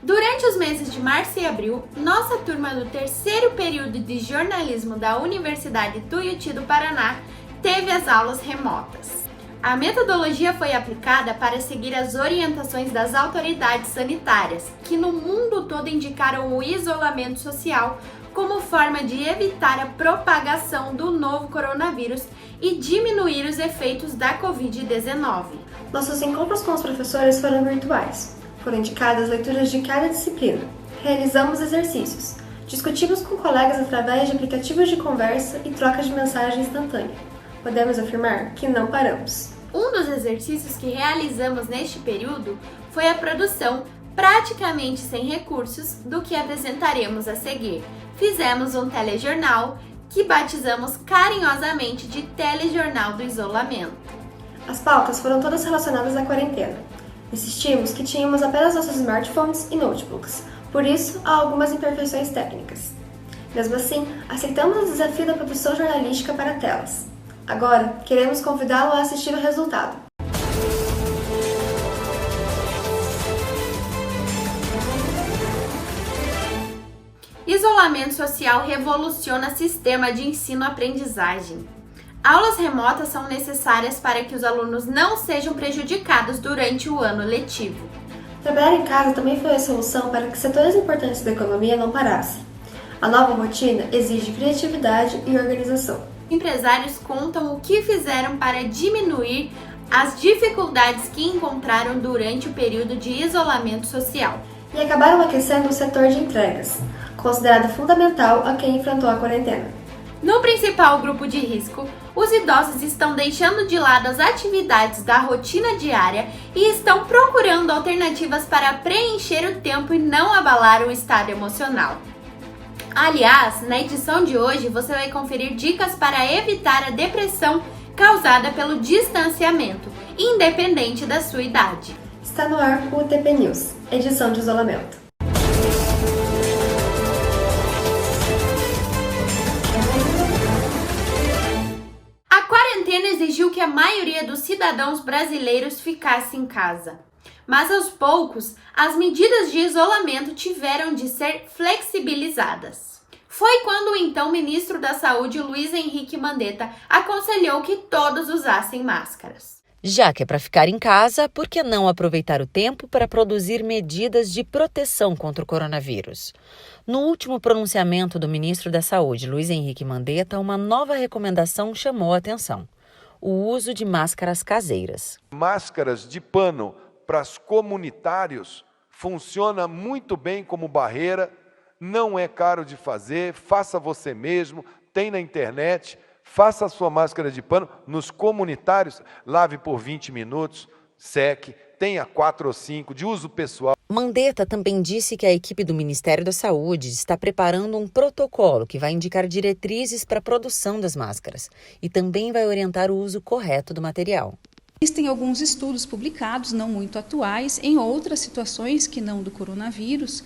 Durante os meses de março e abril, nossa turma do terceiro período de jornalismo da Universidade Tuiuti do Paraná teve as aulas remotas. A metodologia foi aplicada para seguir as orientações das autoridades sanitárias, que no mundo todo indicaram o isolamento social como forma de evitar a propagação do novo coronavírus e diminuir os efeitos da Covid-19. Nossos encontros com os professores foram virtuais. Foram indicadas leituras de cada disciplina. Realizamos exercícios. Discutimos com colegas através de aplicativos de conversa e troca de mensagem instantânea. Podemos afirmar que não paramos. Um dos exercícios que realizamos neste período foi a produção, praticamente sem recursos, do que apresentaremos a seguir. Fizemos um telejornal que batizamos carinhosamente de Telejornal do Isolamento. As pautas foram todas relacionadas à quarentena. Insistimos que tínhamos apenas nossos smartphones e notebooks, por isso há algumas imperfeições técnicas. Mesmo assim, aceitamos o desafio da produção jornalística para telas. Agora, queremos convidá-lo a assistir o resultado. Isolamento social revoluciona sistema de ensino-aprendizagem. Aulas remotas são necessárias para que os alunos não sejam prejudicados durante o ano letivo. Trabalhar em casa também foi a solução para que setores importantes da economia não parassem. A nova rotina exige criatividade e organização. Empresários contam o que fizeram para diminuir as dificuldades que encontraram durante o período de isolamento social. E acabaram aquecendo o setor de entregas, considerado fundamental a quem enfrentou a quarentena. No principal grupo de risco, os idosos estão deixando de lado as atividades da rotina diária e estão procurando alternativas para preencher o tempo e não abalar o estado emocional. Aliás, na edição de hoje você vai conferir dicas para evitar a depressão causada pelo distanciamento, independente da sua idade. Está no ar o UTP News, edição de isolamento. A quarentena exigiu que a maioria dos cidadãos brasileiros ficasse em casa. Mas aos poucos, as medidas de isolamento tiveram de ser flexibilizadas. Foi quando o então ministro da Saúde, Luiz Henrique Mandetta, aconselhou que todos usassem máscaras. Já que é para ficar em casa, por que não aproveitar o tempo para produzir medidas de proteção contra o coronavírus? No último pronunciamento do ministro da Saúde, Luiz Henrique Mandetta, uma nova recomendação chamou a atenção: o uso de máscaras caseiras. Máscaras de pano para os comunitários funciona muito bem como barreira, não é caro de fazer, faça você mesmo, tem na internet, faça a sua máscara de pano nos comunitários, lave por 20 minutos, seque, tenha 4 ou 5 de uso pessoal. Mandetta também disse que a equipe do Ministério da Saúde está preparando um protocolo que vai indicar diretrizes para a produção das máscaras e também vai orientar o uso correto do material. Existem alguns estudos publicados, não muito atuais, em outras situações que não do coronavírus,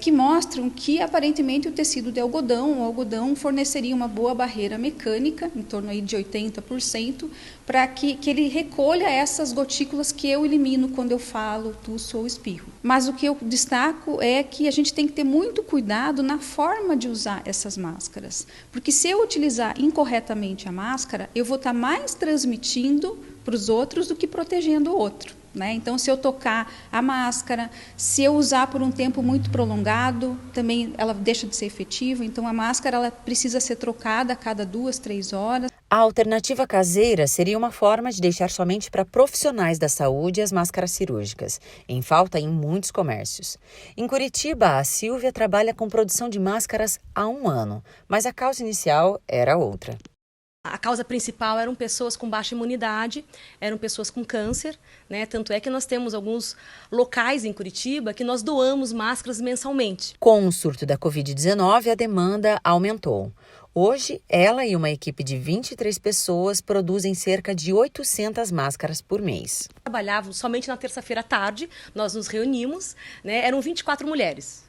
que mostram que aparentemente o tecido de algodão, o algodão forneceria uma boa barreira mecânica, em torno aí de 80%, para que ele recolha essas gotículas que eu elimino quando eu falo, tuço ou espirro. Mas o que eu destaco é que a gente tem que ter muito cuidado na forma de usar essas máscaras, porque se eu utilizar incorretamente a máscara, eu vou estar mais transmitindo para os outros do que protegendo o outro, né? Então, se eu tocar a máscara, se eu usar por um tempo muito prolongado, também ela deixa de ser efetiva. Então, a máscara ela precisa ser trocada a cada 2, 3 horas. A alternativa caseira seria uma forma de deixar somente para profissionais da saúde as máscaras cirúrgicas, em falta em muitos comércios. Em Curitiba, a Silvia trabalha com produção de máscaras há 1 ano, mas a causa inicial era outra. A causa principal eram pessoas com baixa imunidade, eram pessoas com câncer, né? Tanto é que nós temos alguns locais em Curitiba que nós doamos máscaras mensalmente. Com o surto da Covid-19, a demanda aumentou. Hoje, ela e uma equipe de 23 pessoas produzem cerca de 800 máscaras por mês. Trabalhavam somente na terça-feira à tarde, nós nos reunimos, né? Eram 24 mulheres.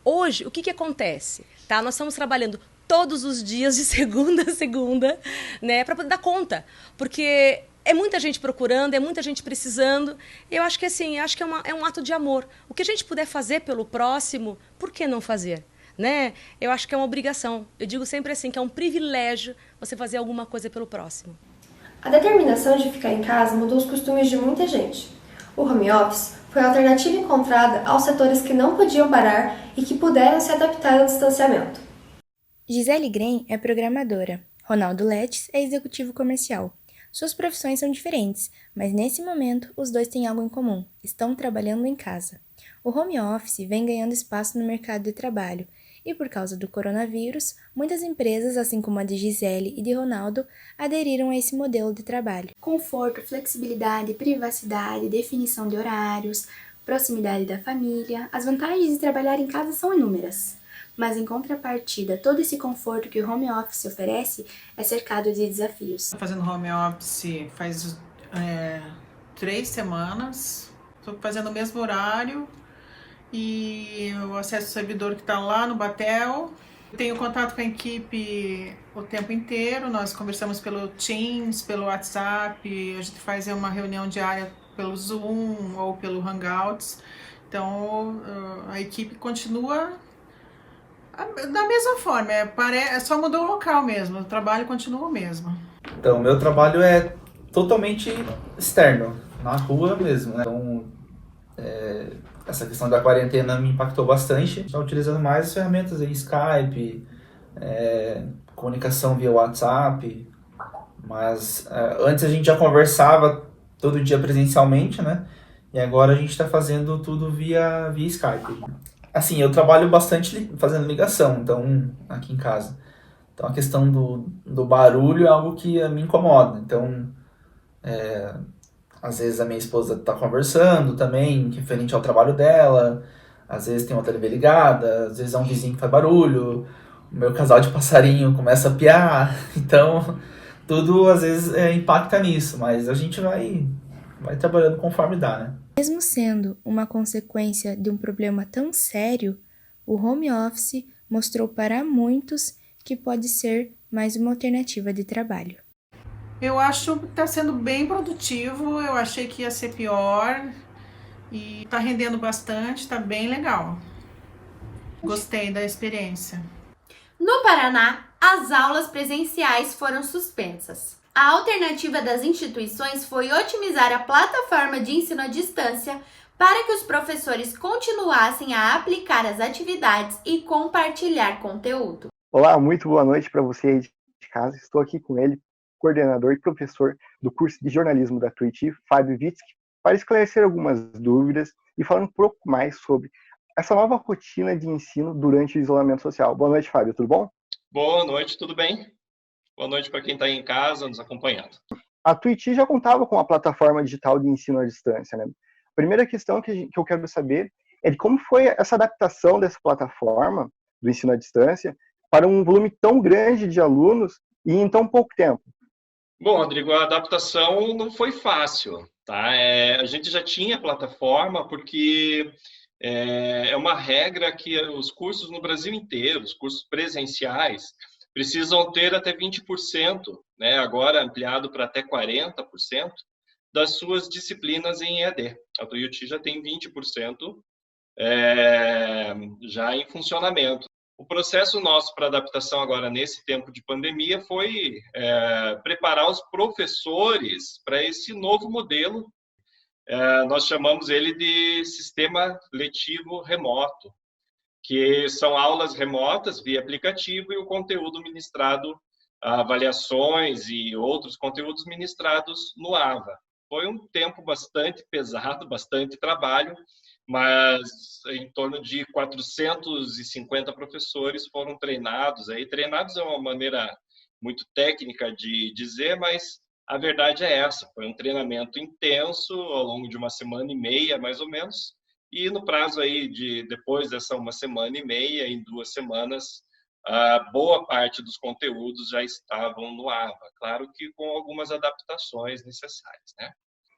Hoje, o que acontece? Tá? Nós estamos trabalhando todos os dias, de segunda a segunda, né, para poder dar conta. Porque É muita gente procurando, é muita gente precisando. Eu acho que assim, acho que é um ato de amor. O que a gente puder fazer pelo próximo, por que não fazer? Né? Eu acho que é uma obrigação. Eu digo sempre assim, que é um privilégio você fazer alguma coisa pelo próximo. A determinação de ficar em casa mudou os costumes de muita gente. O home office foi a alternativa encontrada aos setores que não podiam parar e que puderam se adaptar ao distanciamento. Gisele Grem é programadora. Ronaldo Letes é executivo comercial. Suas profissões são diferentes, mas nesse momento os dois têm algo em comum: estão trabalhando em casa. O home office vem ganhando espaço no mercado de trabalho e, por causa do coronavírus, muitas empresas, assim como a de Gisele e de Ronaldo, aderiram a esse modelo de trabalho. Conforto, flexibilidade, privacidade, definição de horários, proximidade da família. As vantagens de trabalhar em casa são inúmeras. Mas, em contrapartida, todo esse conforto que o home office oferece é cercado de desafios. Estou fazendo home office faz 3 semanas, estou fazendo o mesmo horário e eu acesso o servidor que está lá no Batel. Tenho contato com a equipe o tempo inteiro, nós conversamos pelo Teams, pelo WhatsApp, a gente faz uma reunião diária pelo Zoom ou pelo Hangouts. Então, a equipe continua da mesma forma, só mudou o local mesmo, o trabalho continua o mesmo. Então, meu trabalho é totalmente externo, na rua mesmo, né? Então, essa questão da quarentena me impactou bastante. Estou utilizando mais as ferramentas aí, Skype, comunicação via WhatsApp, mas antes a gente já conversava todo dia presencialmente, né? E agora a gente está fazendo tudo via Skype. Assim, eu trabalho bastante fazendo ligação, então, aqui em casa. Então, a questão do barulho é algo que me incomoda. Então, às vezes a minha esposa está conversando também, referente ao trabalho dela. Às vezes tem uma TV ligada, às vezes é um vizinho que faz barulho. O meu casal de passarinho começa a piar. Então, tudo às vezes impacta nisso, mas a gente vai trabalhando conforme dá, né? Mesmo sendo uma consequência de um problema tão sério, o home office mostrou para muitos que pode ser mais uma alternativa de trabalho. Eu acho que está sendo bem produtivo, eu achei que ia ser pior e está rendendo bastante, está bem legal. Gostei da experiência. No Paraná, as aulas presenciais foram suspensas. A alternativa das instituições foi otimizar a plataforma de ensino à distância para que os professores continuassem a aplicar as atividades e compartilhar conteúdo. Olá, muito boa noite para você aí de casa. Estou aqui com ele, coordenador e professor do curso de jornalismo da Tuiuti, Fábio Witzke, para esclarecer algumas dúvidas e falar um pouco mais sobre essa nova rotina de ensino durante o isolamento social. Boa noite, Fábio, tudo bom? Boa noite, tudo bem? Boa noite para quem está aí em casa nos acompanhando. A Tuiuti já contava com a plataforma digital de ensino à distância, né? A primeira questão que eu quero saber é de como foi essa adaptação dessa plataforma do ensino à distância para um volume tão grande de alunos e em tão pouco tempo. Bom, Rodrigo, a adaptação não foi fácil, tá? A gente já tinha plataforma porque é uma regra que os cursos no Brasil inteiro, os cursos presenciais, precisam ter até 20%, né, agora ampliado para até 40%, das suas disciplinas em EAD. A Tuiuti já tem 20% já em funcionamento. O processo nosso para adaptação agora nesse tempo de pandemia foi preparar os professores para esse novo modelo. Nós chamamos ele de sistema letivo remoto, que são aulas remotas via aplicativo e o conteúdo ministrado, avaliações e outros conteúdos ministrados no AVA. Foi um tempo bastante pesado, bastante trabalho, mas em torno de 450 professores foram treinados. Treinados é uma maneira muito técnica de dizer, mas a verdade é essa. Foi um treinamento intenso ao longo de 1,5 mais ou menos, e no prazo aí depois dessa 1,5, em 2 semanas, boa parte dos conteúdos já estavam no AVA. Claro que com algumas adaptações necessárias, né?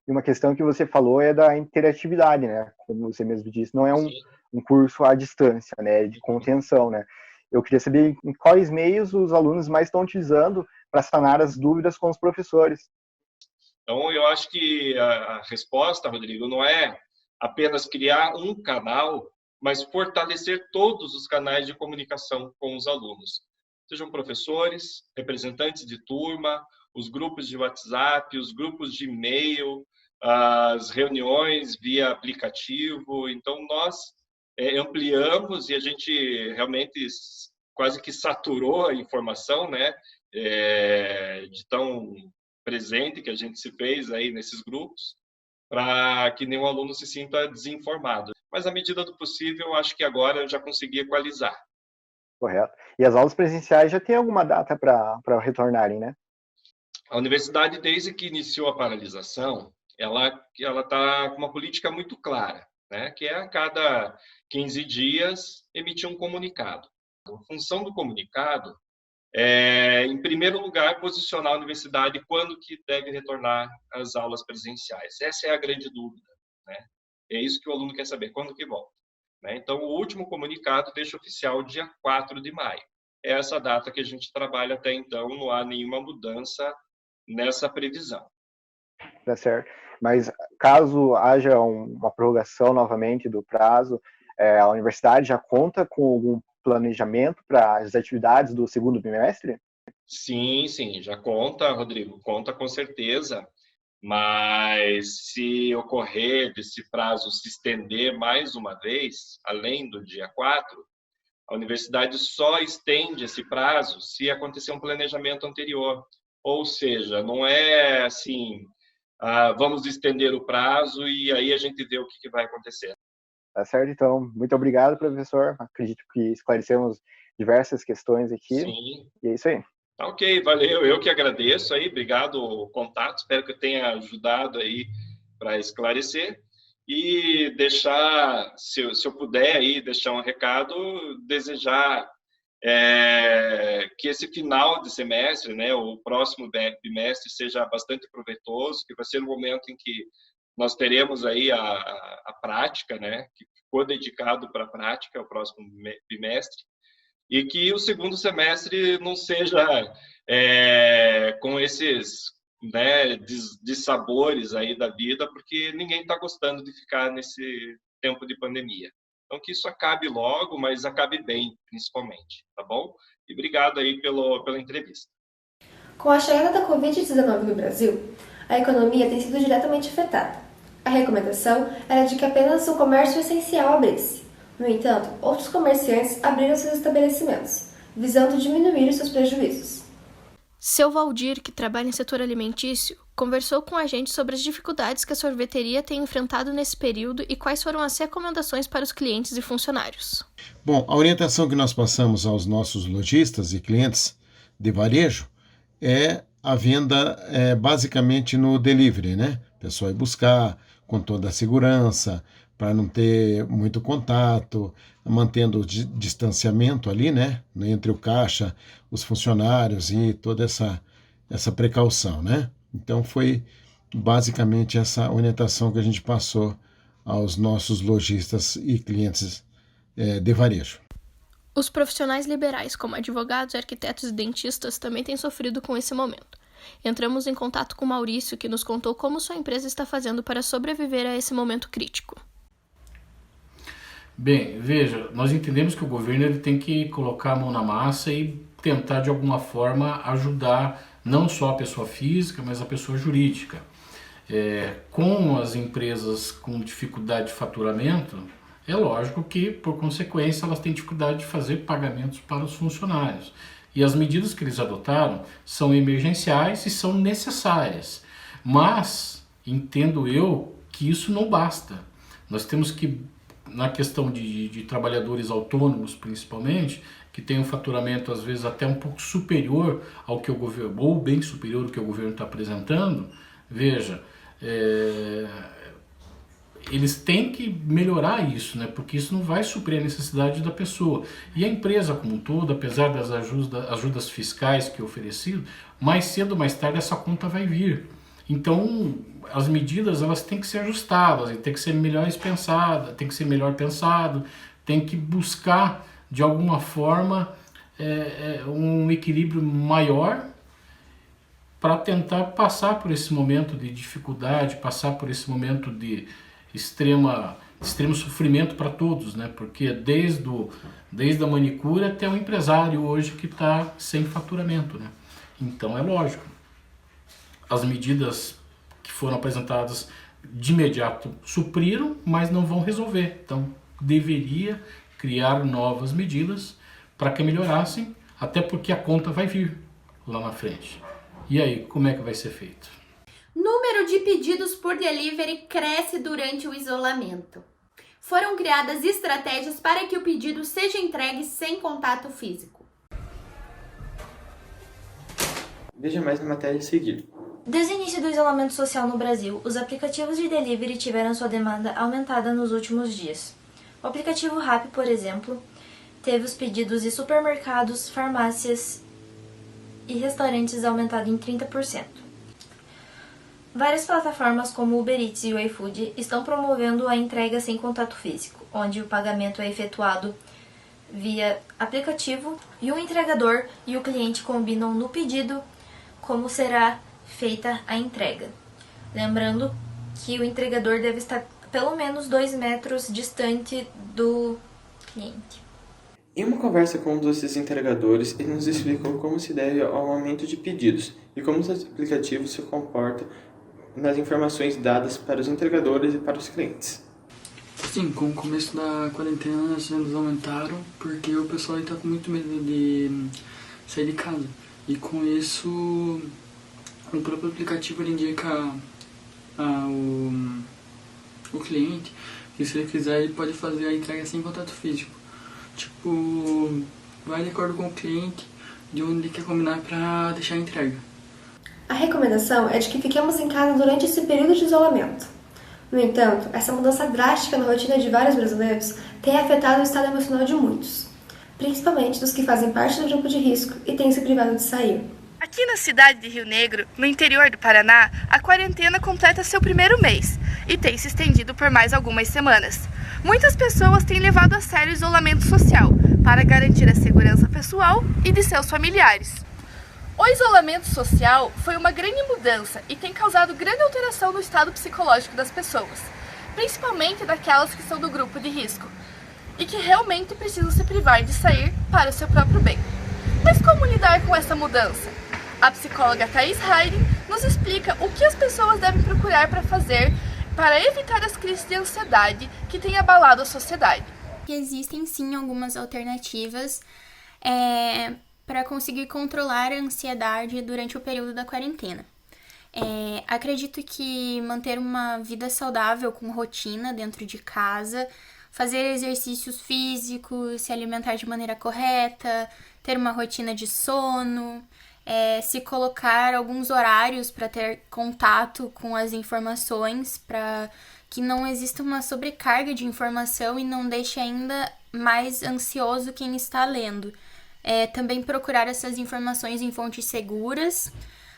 E uma questão que você falou é da interatividade, né? Como você mesmo disse, não é um curso à distância, né? De contenção, né? Eu queria saber em quais meios os alunos mais estão utilizando para sanar as dúvidas com os professores. Então, eu acho que a resposta, Rodrigo, não é apenas criar um canal, mas fortalecer todos os canais de comunicação com os alunos. Sejam professores, representantes de turma, os grupos de WhatsApp, os grupos de e-mail, as reuniões via aplicativo. Então, nós ampliamos e a gente realmente quase que saturou a informação, né, de tão presente que a gente se fez aí nesses grupos, para que nenhum aluno se sinta desinformado. Mas, à medida do possível, acho que agora eu já consegui equalizar. Correto. E as aulas presenciais já tem alguma data para retornarem, né? A universidade, desde que iniciou a paralisação, ela está com uma política muito clara, né? Que é a cada 15 dias emitir um comunicado. A função do comunicado é, em primeiro lugar, posicionar a universidade quando que deve retornar às aulas presenciais. Essa é a grande dúvida, né? É isso que o aluno quer saber, quando que volta, né? Então, o último comunicado deixa oficial dia 4 de maio. É essa data que a gente trabalha até então, não há nenhuma mudança nessa previsão. Tá certo. Mas caso haja uma prorrogação novamente do prazo, a universidade já conta com algum planejamento para as atividades do segundo bimestre? Sim, já conta, Rodrigo, conta com certeza. Mas se ocorrer desse prazo se estender mais uma vez, além do dia 4, a universidade só estende esse prazo se acontecer um planejamento anterior. Ou seja, não é assim, vamos estender o prazo e aí a gente vê o que vai acontecer. Tá certo, então. Muito obrigado, professor. Acredito que esclarecemos diversas questões aqui. Sim. E é isso aí. Ok, valeu. Eu que agradeço aí. Obrigado o contato. Espero que eu tenha ajudado aí para esclarecer. E deixar, se eu puder aí, deixar um recado, desejar que esse final de semestre, né, o próximo bimestre, seja bastante proveitoso, que vai ser o momento em que nós teremos aí a prática, né, que ficou dedicado para a prática, o próximo bimestre, e que o segundo semestre não seja com esses, né, dissabores aí da vida, porque ninguém está gostando de ficar nesse tempo de pandemia. Então, que isso acabe logo, mas acabe bem, principalmente, tá bom? E obrigado aí pela entrevista. Com a chegada da Covid-19 no Brasil, a economia tem sido diretamente afetada. A recomendação era de que apenas o comércio essencial abrisse. No entanto, outros comerciantes abriram seus estabelecimentos, visando diminuir os seus prejuízos. Seu Valdir, que trabalha em setor alimentício, conversou com a gente sobre as dificuldades que a sorveteria tem enfrentado nesse período e quais foram as recomendações para os clientes e funcionários. Bom, a orientação que nós passamos aos nossos lojistas e clientes de varejo é a venda basicamente no delivery, né? O pessoal ir buscar com toda a segurança, para não ter muito contato, mantendo o distanciamento ali, né? Entre o caixa, os funcionários e toda essa precaução, né? Então foi basicamente essa orientação que a gente passou aos nossos lojistas e clientes de varejo. Os profissionais liberais, como advogados, arquitetos e dentistas, também têm sofrido com esse momento. Entramos em contato com Maurício, que nos contou como sua empresa está fazendo para sobreviver a esse momento crítico. Bem, veja, nós entendemos que o governo ele tem que colocar a mão na massa e tentar de alguma forma ajudar não só a pessoa física, mas a pessoa jurídica. Com as empresas com dificuldade de faturamento, é lógico que, por consequência, elas têm dificuldade de fazer pagamentos para os funcionários. E as medidas que eles adotaram são emergenciais e são necessárias. Mas, entendo eu, que isso não basta. Nós temos que, na questão de trabalhadores autônomos, principalmente, que tem um faturamento, às vezes, até um pouco superior ao que o governo, ou bem superior ao que o governo está apresentando, veja, eles têm que melhorar isso, né? Porque isso não vai suprir a necessidade da pessoa. E a empresa como um todo, apesar das ajudas fiscais que é oferecido, mais cedo ou mais tarde essa conta vai vir. Então, as medidas elas têm que ser ajustadas, tem que ser melhor pensado, tem que buscar, de alguma forma, um equilíbrio maior para tentar passar por esse momento de dificuldade, passar por esse momento de extremo sofrimento para todos, né? Porque desde a manicure até o empresário hoje que está sem faturamento, né? Então é lógico, as medidas que foram apresentadas de imediato supriram, mas não vão resolver. Então deveria criar novas medidas para que melhorassem, até porque a conta vai vir lá na frente. E aí, como é que vai ser feito? Número de pedidos por delivery cresce durante o isolamento. Foram criadas estratégias para que o pedido seja entregue sem contato físico. Veja mais na matéria a seguir. Desde o início do isolamento social no Brasil, os aplicativos de delivery tiveram sua demanda aumentada nos últimos dias. O aplicativo Rappi, por exemplo, teve os pedidos de supermercados, farmácias e restaurantes aumentado em 30%. Várias plataformas como o Uber Eats e o iFood estão promovendo a entrega sem contato físico, onde o pagamento é efetuado via aplicativo e o entregador e o cliente combinam no pedido como será feita a entrega. Lembrando que o entregador deve estar pelo menos 2 metros distante do cliente. Em uma conversa com um desses entregadores, ele nos explicou como se deve ao aumento de pedidos e como os aplicativos se comportam nas informações dadas para os entregadores e para os clientes. Sim, com o começo da quarentena as vendas aumentaram porque o pessoal está com muito medo de sair de casa. E com isso, o próprio aplicativo ele indica o cliente que se ele quiser ele pode fazer a entrega sem contato físico. Tipo, vai de acordo com o cliente de onde ele quer combinar para deixar a entrega. A recomendação é de que fiquemos em casa durante esse período de isolamento. No entanto, essa mudança drástica na rotina de vários brasileiros tem afetado o estado emocional de muitos, principalmente dos que fazem parte do grupo de risco e têm se privado de sair. Aqui na cidade de Rio Negro, no interior do Paraná, a quarentena completa seu primeiro mês e tem se estendido por mais algumas semanas. Muitas pessoas têm levado a sério o isolamento social para garantir a segurança pessoal e de seus familiares. O isolamento social foi uma grande mudança e tem causado grande alteração no estado psicológico das pessoas, principalmente daquelas que são do grupo de risco e que realmente precisam se privar de sair para o seu próprio bem. Mas como lidar com essa mudança? A psicóloga Thaís Hayden nos explica o que as pessoas devem procurar para fazer para evitar as crises de ansiedade que têm abalado a sociedade. Existem sim algumas alternativas para conseguir controlar a ansiedade durante o período da quarentena. Acredito que manter uma vida saudável com rotina dentro de casa, fazer exercícios físicos, se alimentar de maneira correta, ter uma rotina de sono, se colocar alguns horários para ter contato com as informações, para que não exista uma sobrecarga de informação e não deixe ainda mais ansioso quem está lendo. Também procurar essas informações em fontes seguras.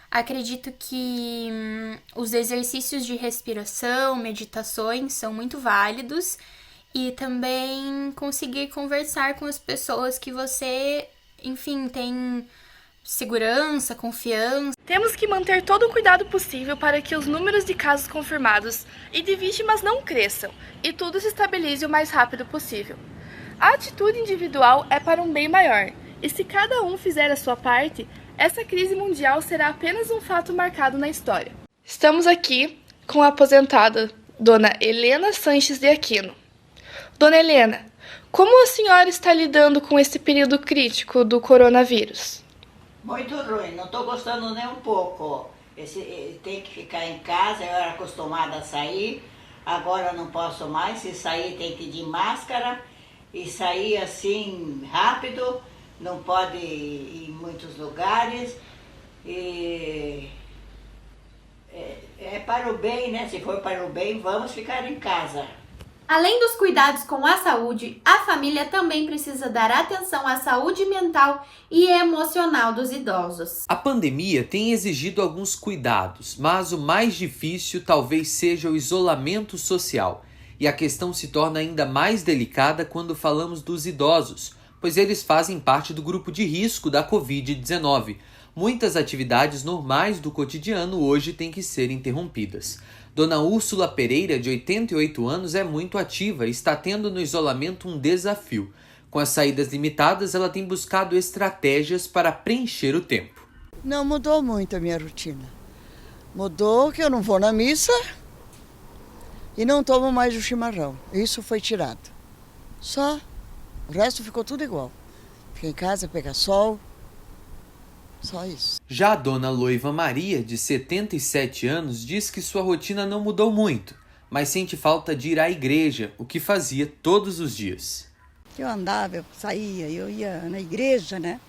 Acredito que os exercícios de respiração, meditações são muito válidos e também conseguir conversar com as pessoas que você, enfim, tem segurança, confiança. Temos que manter todo o cuidado possível para que os números de casos confirmados e de vítimas não cresçam e tudo se estabilize o mais rápido possível. A atitude individual é para um bem maior. E se cada um fizer a sua parte, essa crise mundial será apenas um fato marcado na história. Estamos aqui com a aposentada Dona Helena Sanches de Aquino. Dona Helena, como a senhora está lidando com esse período crítico do coronavírus? Muito ruim, não estou gostando nem um pouco. Tem que ficar em casa, eu era acostumada a sair, agora não posso mais. Se sair tem que ir de máscara e sair assim rápido. Não pode ir em muitos lugares e é para o bem, né? Se for para o bem, vamos ficar em casa. Além dos cuidados com a saúde, a família também precisa dar atenção à saúde mental e emocional dos idosos. A pandemia tem exigido alguns cuidados, mas o mais difícil talvez seja o isolamento social. E a questão se torna ainda mais delicada quando falamos dos idosos, pois eles fazem parte do grupo de risco da Covid-19. muitas atividades normais do cotidiano hoje têm que ser interrompidas. Dona Úrsula Pereira, de 88 anos, é muito ativa e está tendo no isolamento um desafio. Com as saídas limitadas, ela tem buscado estratégias para preencher o tempo. Não mudou muito a minha rotina. Mudou que eu não vou na missa e não tomo mais o chimarrão. Isso foi tirado. Só. O resto ficou tudo igual. Fica em casa, pega sol. Só isso. Já a dona Loiva Maria, de 77 anos, diz que sua rotina não mudou muito, mas sente falta de ir à igreja, o que fazia todos os dias. Eu andava, eu saía, eu ia na igreja, né?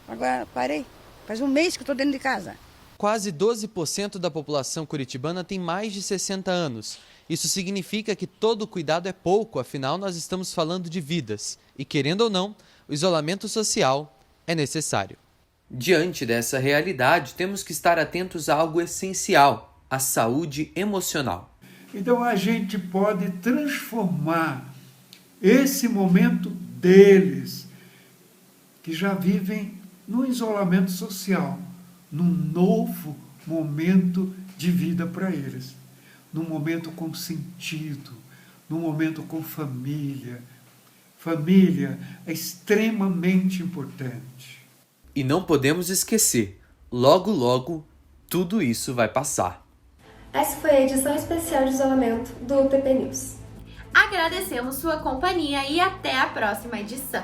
Agora parei. Faz um mês que eu estou dentro de casa. Quase 12% da população curitibana tem mais de 60 anos. Isso significa que todo cuidado é pouco, afinal nós estamos falando de vidas. E querendo ou não, o isolamento social é necessário. Diante dessa realidade, temos que estar atentos a algo essencial, a saúde emocional. Então a gente pode transformar esse momento deles, que já vivem no isolamento social, num novo momento de vida para eles. Num momento com sentido, num momento com família. Família é extremamente importante. E não podemos esquecer, logo, logo, tudo isso vai passar. Essa foi a edição especial de isolamento do UTP News. Agradecemos sua companhia e até a próxima edição.